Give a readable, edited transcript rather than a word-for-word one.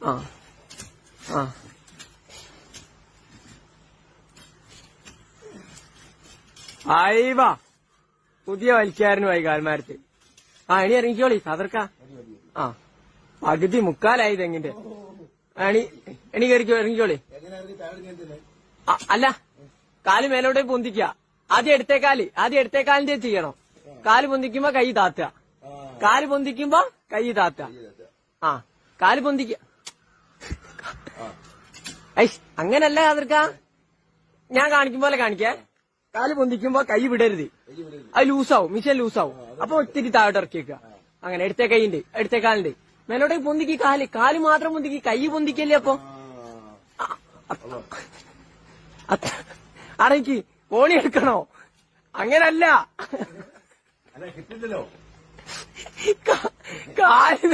ആ ആ ആയിവാ പുതിയ വലിക്കാരനുമായി കാൽമാരത്ത്. ആ എണി ഇറങ്ങിക്കോളി സദർക്ക. ആ പകുതി മുക്കാലായി തെങ്ങിന്റെ. എണി കയറിക്കോ, ഇറങ്ങിക്കോളി. അല്ല, കാല് മേലോട്ടേ പൊന്തിക്ക. ആദ്യം എടുത്തേക്കാലിന്റെ ചെയ്യണം. കാല് പൊന്തിക്കുമ്പോ കൈ താത്തുക, കാല് പൊന്തിക്കുമ്പോ കൈ താത്തുക. ആ കാല് പൊന്തിക്ക. അങ്ങനല്ല കാതർക്ക, ഞാൻ കാണിക്കും പോലെ കാണിക്കേ. കാല് പൊന്തിക്കുമ്പോ കൈ വിടരുത്, അത് ലൂസാവും, മിഷൻ ലൂസാവും. അപ്പൊ ഒത്തിരി താഴോട്ട് ഇറക്കി വെക്കുക. അങ്ങനെ എടുത്തേ കാലിന്റെ മേലോട്ടേ പൊന്തിക്ക്. കാല് മാത്രം പൊന്തിക്ക്, കൈ പൊന്തിക്കല്ലേ. അപ്പൊ അടയ്ക്ക് ഓണി എടുക്കണോ? അങ്ങനല്ല, കാല്